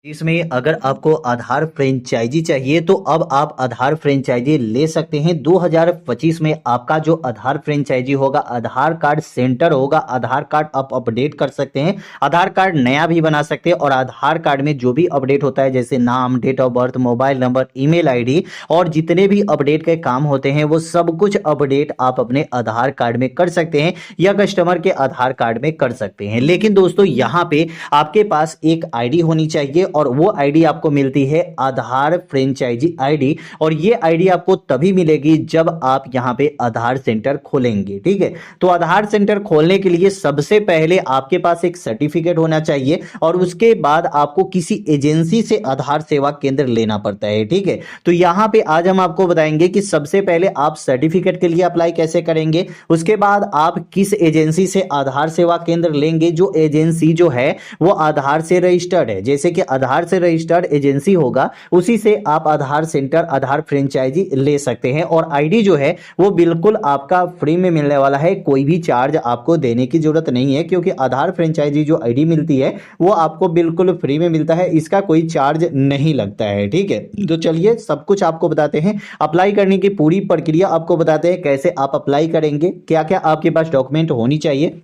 इसमें अगर आपको आधार फ्रेंचाइजी चाहिए तो अब आप आधार फ्रेंचाइजी ले सकते हैं। 2025 में आपका जो आधार फ्रेंचाइजी होगा, आधार कार्ड सेंटर होगा, आधार कार्ड आप अपडेट कर सकते हैं, आधार कार्ड नया भी बना सकते हैं और आधार कार्ड में जो भी अपडेट होता है जैसे नाम, date of birth, mobile number, email ID और जितने भी अपडेट के काम होते हैं वो सब कुछ अपडेट आप अपने आधार कार्ड में कर सकते हैं या कस्टमर के आधार कार्ड में कर सकते हैं। लेकिन दोस्तों यहाँ पे आपके पास एक आईडी होनी चाहिए और वो आईडी आपको मिलती है आधार फ्रेंचाइजी आईडी, और ये आईडी आपको तभी मिलेगी जब आप यहां पे आधार सेंटर खोलेंगे। ठीक है, तो आधार सेंटर खोलने के लिए सबसे पहले आपके पास एक सर्टिफिकेट होना चाहिए और उसके बाद आपको किसी एजेंसी से आधार सेवा केंद्र लेना पड़ता है। ठीक है, तो यहां पे आज हम आपको बताएंगे कि सबसे पहले आप सर्टिफिकेट के लिए अप्लाई कैसे करेंगे, उसके बाद आप किस एजेंसी से आधार सेवा केंद्र लेंगे, जो एजेंसी जो है वो आधार से रजिस्टर्ड है। जैसे कि आधार से रजिस्टर्ड एजेंसी होगा उसी से आप आधार सेंटर, आधार फ्रेंचाइजी ले सकते हैं और आईडी जो है वो बिल्कुल आपका फ्री में मिलने वाला है, कोई भी चार्ज आपको देने की जरूरत नहीं है, क्योंकि आधार फ्रेंचाइजी जो आईडी मिलती है वो आपको बिल्कुल फ्री में मिलता है, इसका कोई चार्ज नहीं लगता है। ठीक है, तो चलिए सब कुछ आपको बताते हैं, अप्लाई करने की पूरी प्रक्रिया आपको बताते हैं, कैसे आप अप्लाई करेंगे, क्या क्या आपके पास डॉक्यूमेंट होनी चाहिए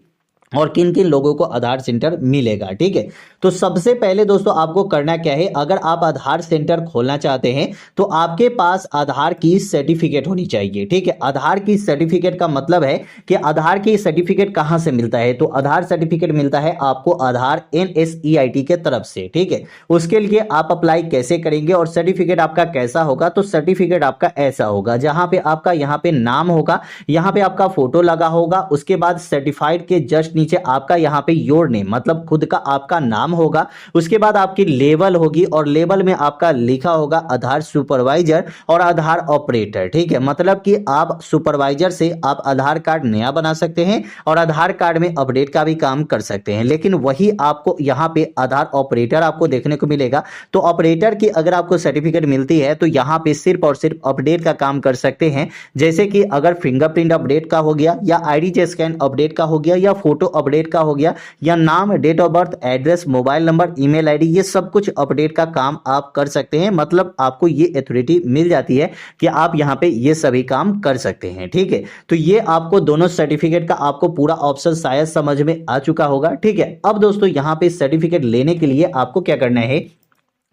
और किन किन लोगों को आधार सेंटर मिलेगा। ठीक है, तो सबसे पहले दोस्तों आपको करना क्या है, अगर आप आधार सेंटर खोलना चाहते हैं तो आपके पास आधार की सर्टिफिकेट होनी चाहिए। ठीक है, आधार की सर्टिफिकेट का मतलब है कि आधार की सर्टिफिकेट कहां से मिलता है, तो आधार सर्टिफिकेट मिलता है आपको आधार NSEIT के तरफ से। ठीक है, उसके लिए आप अप्लाई कैसे करेंगे और सर्टिफिकेट आपका कैसा होगा, तो सर्टिफिकेट आपका ऐसा होगा जहां पे आपका यहाँ पे नाम होगा, यहाँ पे आपका फोटो लगा होगा, उसके बाद सर्टिफाइड के जस्ट नीचे आपका यहाँ पे योर नेम मतलब खुद का आपका नाम होगा, उसके बाद आपकी लेवल होगी और लेवल में आपका लिखा होगा आधार सुपरवाइजर और आधार ऑपरेटर। ठीक है, मतलब कि आप सुपरवाइजर से आप आधार कार्ड नया बना सकते हैं और आधार कार्ड में अपडेट का भी काम कर सकते हैं, लेकिन वही आपको यहाँ पे आधार ऑपरेटर आपको देखने को मिलेगा। तो ऑपरेटर की अगर आपको सर्टिफिकेट मिलती है तो यहाँ पे सिर्फ और सिर्फ अपडेट का काम कर सकते हैं, जैसे कि अगर फिंगरप्रिंट अपडेट का हो गया या आईडी स्कैन अपडेट का हो गया या फोटो अपडेट का हो गया या नाम, date of birth, address, mobile number, email ID, ये सब कुछ अपडेट का काम आप कर सकते हैं। मतलब आपको ये अथॉरिटी मिल जाती है कि आप यहां पे ये सभी काम कर सकते हैं। ठीक है, तो ये आपको दोनों सर्टिफिकेट का आपको पूरा ऑप्शन शायद समझ में आ चुका होगा। ठीक है, अब दोस्तों यहां पे सर्टिफिकेट लेने के लिए आपको क्या करना है,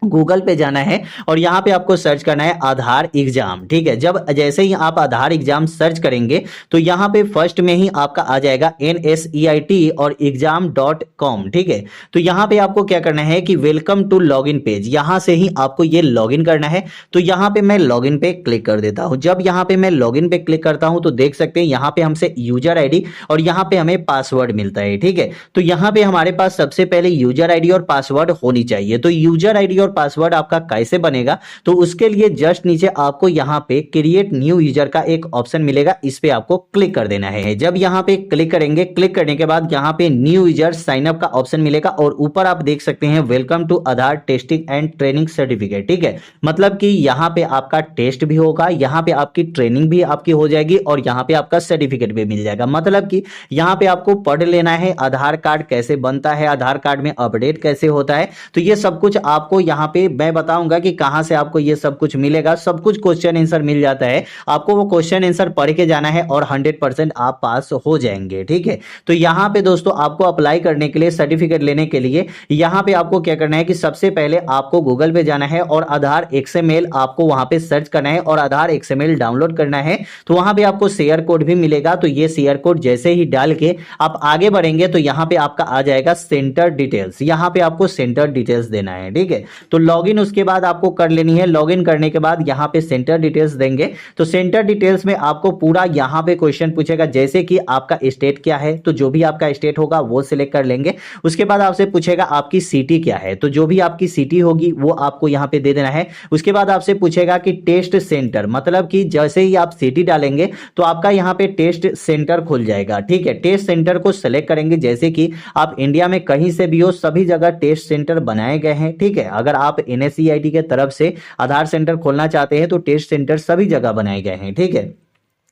गूगल पे जाना है और यहाँ पे आपको सर्च करना है आधार एग्जाम। ठीक है, जब जैसे ही आप आधार एग्जाम सर्च करेंगे तो यहाँ पे फर्स्ट में ही आपका आ जाएगा NSEIT और exam.com। ठीक है, तो यहाँ पे आपको क्या करना है कि वेलकम टू लॉगिन पेज, यहाँ से ही आपको ये लॉगिन करना है। तो यहाँ पे मैं लॉगिन पे क्लिक कर देता हूँ। जब यहाँ पे मैं लॉगिन पे क्लिक करता हूँ तो देख सकते हैं यहाँ पे हमसे यूजर आईडी और यहाँ पे हमें पासवर्ड मिलता है। ठीक है, तो यहाँ पे हमारे पास सबसे पहले यूजर आईडी और पासवर्ड होनी चाहिए। तो यूजर आईडी पासवर्ड आपका कैसे बनेगा, तो उसके लिए जस्ट नीचे आपको यहां पे क्रिएट न्यू यूजर का एक ऑप्शन मिलेगा, इस पे आपको क्लिक कर देना है। जब यहां पे क्लिक करेंगे, क्लिक करने के बाद यहां पे न्यू यूजर साइन अप का ऑप्शन मिलेगा और ऊपर आप देख सकते हैं welcome to Aadhaar testing and training certificate. ठीक है, मतलब कि यहां पे आपका टेस्ट भी होगा, यहां पे आपकी ट्रेनिंग भी आपकी हो जाएगी और यहां पे आपका सर्टिफिकेट भी मिल जाएगा। मतलब कि यहां पे आपको पढ़ लेना है आधार कार्ड कैसे बनता है, आधार कार्ड में अपडेट कैसे होता है, तो ये सब कुछ आपको यहाँ पे मैं बताऊंगा कि कहां से आपको ये सब कुछ मिलेगा। सब कुछ क्वेश्चन आंसर मिल जाता है, आपको वो क्वेश्चन आंसर पढ़ के जाना है और 100% आप पास हो जाएंगे। ठीक है, तो यहां पे दोस्तों आपको अप्लाई करने के लिए, सर्टिफिकेट लेने के लिए यहां पे आपको क्या करना है कि सबसे पहले आपको गूगल पे जाना है और आधार XML आपको वहां पे सर्च करना है और आधार XML डाउनलोड करना है। तो वहां पे आपको शेयर कोड भी मिलेगा, तो ये शेयर कोड जैसे ही डाल के आप आगे बढ़ेंगे तो यहां पे आपका आ जाएगा सेंटर डिटेल्स, यहां पे आपको सेंटर डिटेल्स देना है। ठीक है, तो लॉगिन उसके बाद आपको कर लेनी है। लॉगिन करने के बाद यहाँ पे सेंटर डिटेल्स देंगे, तो सेंटर डिटेल्स में आपको पूरा यहाँ पे क्वेश्चन पूछेगा, जैसे कि आपका स्टेट क्या है, तो जो भी आपका स्टेट होगा वो सिलेक्ट कर लेंगे। उसके बाद आपसे पूछेगा आपकी सिटी क्या है, तो जो भी आपकी सिटी होगी वो आपको यहाँ पे दे देना है। उसके बाद आपसे पूछेगा कि टेस्ट सेंटर, मतलब कि जैसे ही आप सिटी डालेंगे तो आपका यहाँ पे टेस्ट सेंटर खुल जाएगा। ठीक है, टेस्ट सेंटर को सिलेक्ट करेंगे, जैसे कि आप इंडिया में कहीं से भी हो सभी जगह टेस्ट सेंटर बनाए गए हैं। ठीक है, अगर आप NSEIT के तरफ से आधार सेंटर खोलना चाहते हैं तो टेस्ट सेंटर सभी जगह बनाए गए हैं। ठीक है,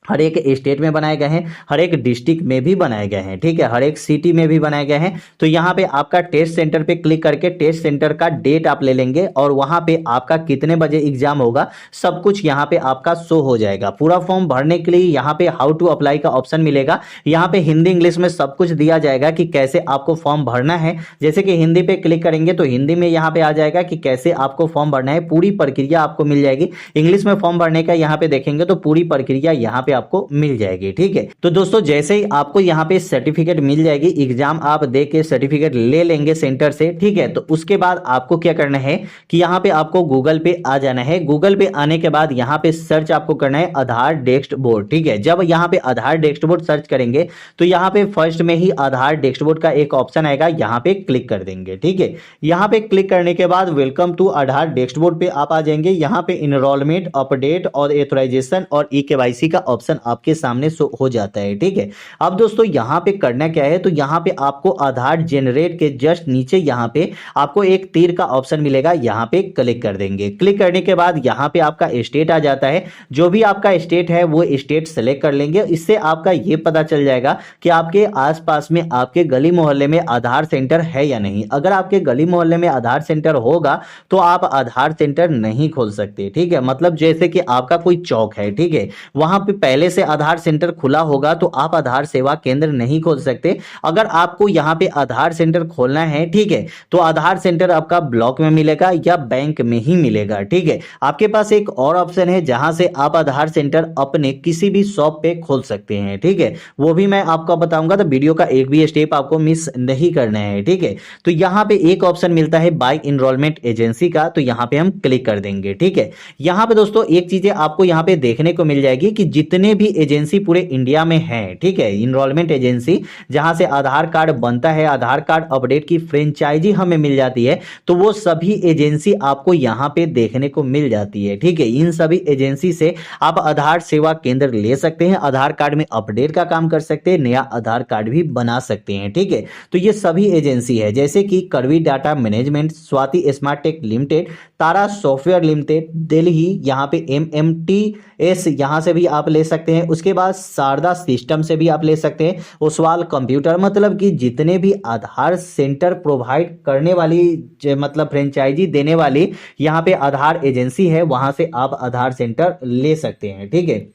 हर एक स्टेट में बनाए गए हैं, हर एक डिस्ट्रिक्ट में भी बनाए गए हैं, ठीक है, हर एक सिटी में भी बनाए गए हैं। तो यहाँ पे आपका टेस्ट सेंटर पे क्लिक करके टेस्ट सेंटर का डेट आप ले लेंगे और वहां पे आपका कितने बजे एग्जाम होगा सब कुछ यहाँ पे आपका शो हो जाएगा। पूरा फॉर्म भरने के लिए यहाँ पे हाउ टू अप्लाई का ऑप्शन मिलेगा। यहाँ पे हिंदी इंग्लिश में सब कुछ दिया जाएगा कि कैसे आपको फॉर्म भरना है। जैसे कि हिंदी पे क्लिक करेंगे तो हिंदी में यहाँ पे आ जाएगा कि कैसे आपको फॉर्म भरना है, पूरी प्रक्रिया आपको मिल जाएगी। इंग्लिश में फॉर्म भरने का यहाँ पे देखेंगे तो पूरी प्रक्रिया यहाँ पे आपको मिल जाएगी, ठीक है। तो दोस्तों जैसे ही आपको यहाँ पे सर्टिफिकेट मिल जाएगी, एग्जाम आप दे के सर्टिफिकेट ले लेंगे सेंटर से, ठीक है, तो उसके बाद आपको क्या करना है कि यहाँ पे आपको गूगल पे आ जाना है। गूगल पे आने के बाद यहाँ पे सर्च आपको करना है आधार डेस्क बोर्ड, ठीक है। जब यहाँ पे आधार डेस्क बोर्ड सर्च करेंगे तो यहाँ पे फर्स्ट में ही आधार डेस्क बोर्ड का एक ऑप्शन आएगा, यहाँ पे क्लिक कर देंगे, ठीक है। यहाँ पे क्लिक करने के बाद welcome to Aadhaar dashboard पे आप आ जाएंगे। यहाँ पे इनरोलमेंट, अपडेट और एथोराइजेशन और ई-केवाईसी का ऑप्शन आपके सामने हो जाता है, ठीक है। अब दोस्तों यहाँ पे करना क्या है, तो यहाँ पे आपको आधार जेनरेट के जस्ट नीचे यहाँ पे आपको एक तीर का ऑप्शन मिलेगा, यहाँ पे क्लिक कर देंगे। क्लिक करने के बाद यहाँ पे आपका स्टेट आ जाता है। जो भी आपका स्टेट है वो स्टेट सेलेक्ट कर लेंगे। इससे आपका ये पता चल जाएगा कि आपके आसपास में आपके गली मोहल्ले में आधार सेंटर है या नहीं। अगर आपके गली मोहल्ले में आधार सेंटर होगा तो आप आधार सेंटर नहीं खोल सकते, ठीक है। मतलब जैसे कि आपका कोई चौक है, ठीक है, वहां पे पहले से आधार सेंटर खुला होगा तो आप आधार सेवा केंद्र नहीं खोल सकते। अगर आपको यहाँ पे आधार सेंटर खोलना है, ठीक है, तो आधार सेंटर आपका ब्लॉक में मिलेगा या बैंक में ही मिलेगा, ठीक है। आपके पास एक और ऑप्शन है जहां से आप आधार सेंटर अपने किसी भी शॉप पे खोल सकते हैं, ठीक है, वो भी मैं आपको बताऊंगा। तो वीडियो का एक भी स्टेप आपको मिस नहीं करना है, ठीक है। तो यहाँ पे एक ऑप्शन मिलता है बाय इनरोलमेंट एजेंसी का, तो यहाँ पे हम क्लिक कर देंगे, ठीक है। यहाँ पे दोस्तों एक चीजें आपको यहाँ पे देखने को मिल जाएगी कि जितने भी एजेंसी पूरे इंडिया में हैं, ठीक है, इनरोलमेंट एजेंसी जहां से आधार कार्ड बनता है, आधार कार्ड अपडेट की फ्रेंचाइजी हमें मिल जाती है, तो वो सभी एजेंसी आपको यहाँ पे देखने को मिल जाती है, ठीक है। इन सभी एजेंसी से आप आधार सेवा केंद्र ले सकते हैं, आधार कार्ड में अपडेट का काम कर सकते हैं, नया आधार कार्ड भी बना सकते हैं, ठीक है। तो ये सभी एजेंसी है जैसे कि Karvy data management, Swati smart tech limited, Tara software limited, Delhi, यहाँ पे MMTS यहाँ से भी आप ले सकते हैं। उसके बाद शारदा सिस्टम से भी आप ले सकते हैं, ओसवाल कंप्यूटर, मतलब कि जितने भी आधार सेंटर प्रोवाइड करने वाली मतलब फ्रेंचाइजी देने वाली यहाँ पे आधार एजेंसी है, वहां से आप आधार सेंटर ले सकते हैं, ठीक है।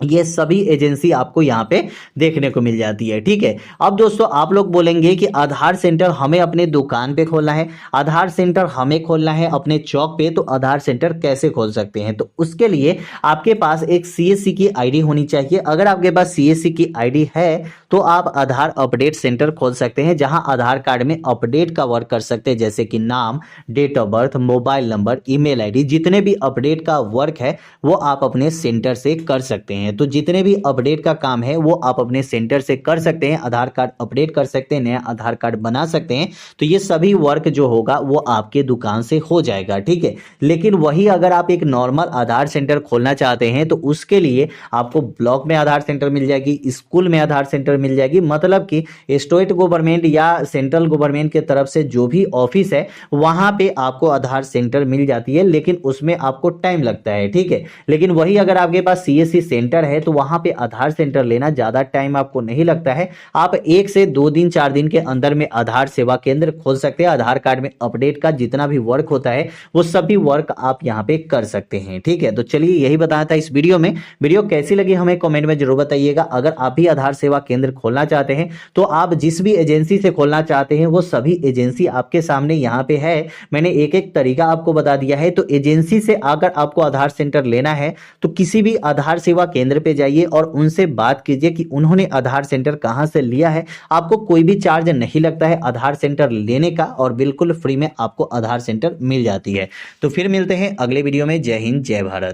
ये सभी एजेंसी आपको यहाँ पे देखने को मिल जाती है, ठीक है। अब दोस्तों आप लोग बोलेंगे कि आधार सेंटर हमें अपने दुकान पे खोलना है, आधार सेंटर हमें खोलना है अपने चौक पे, तो आधार सेंटर कैसे खोल सकते हैं। तो उसके लिए आपके पास एक CSC की आईडी होनी चाहिए। अगर आपके पास CSC की आईडी है तो आप आधार अपडेट सेंटर खोल सकते हैं, जहां आधार कार्ड में अपडेट का वर्क कर सकते हैं, जैसे कि नाम, date of birth, mobile number, email ID, जितने भी अपडेट का वर्क है वो आप अपने सेंटर से कर सकते हैं। तो जितने भी अपडेट का काम है वो आप अपने सेंटर से कर सकते हैं, आधार कार्ड अपडेट कर सकते हैं, नया आधार कार्ड बना सकते हैं। तो ये सभी वर्क जो होगा वो आपके दुकान से हो जाएगा, ठीक है। लेकिन वही अगर आप एक नॉर्मल आधार सेंटर खोलना चाहते हैं तो उसके लिए आपको ब्लॉक में आधार सेंटर मिल जाएगी, स्कूल में आधार सेंटर मिल जाएगी, मतलब कि स्टेट गवर्नमेंट या सेंट्रल गवर्नमेंट के तरफ से जो भी ऑफिस है वहां पे आपको आधार सेंटर मिल जाती है, लेकिन उसमें आपको टाइम लगता है, ठीक है। लेकिन वही अगर आपके पास CSC सेंटर है तो वहां पे आधार सेंटर लेना ज्यादा टाइम आपको नहीं लगता है। आप 1 से 2 दिन 4 दिन के अंदर में आधार सेवा केंद्र खोल सकते हैं। आधार कार्ड में अपडेट का जितना भी वर्क होता है वो सभी वर्क आप यहां पे कर सकते हैं, ठीक है। तो चलिए यही बताया था इस वीडियो में। वीडियो कैसी लगी हमें कमेंट में जरूर बताइएगा। अगर आप भी आधार सेवा केंद्र खोलना चाहते हैं तो आप जिस भी एजेंसी से खोलना चाहते हैं वो सभी एजेंसी आपके सामने यहाँ पे है। मैंने एक एक तरीका आपको बता दिया है। तो एजेंसी से अगर आपको आधार सेंटर लेना है तो किसी भी आधार सेवा केंद्र पे जाइए और उनसे बात कीजिए कि उन्होंने आधार सेंटर कहां से लिया है। आपको कोई भी चार्ज नहीं लगता है आधार सेंटर लेने का और बिल्कुल फ्री में आपको आधार सेंटर मिल जाती है। तो फिर मिलते हैं अगले वीडियो में। जय हिंद, जय भारत।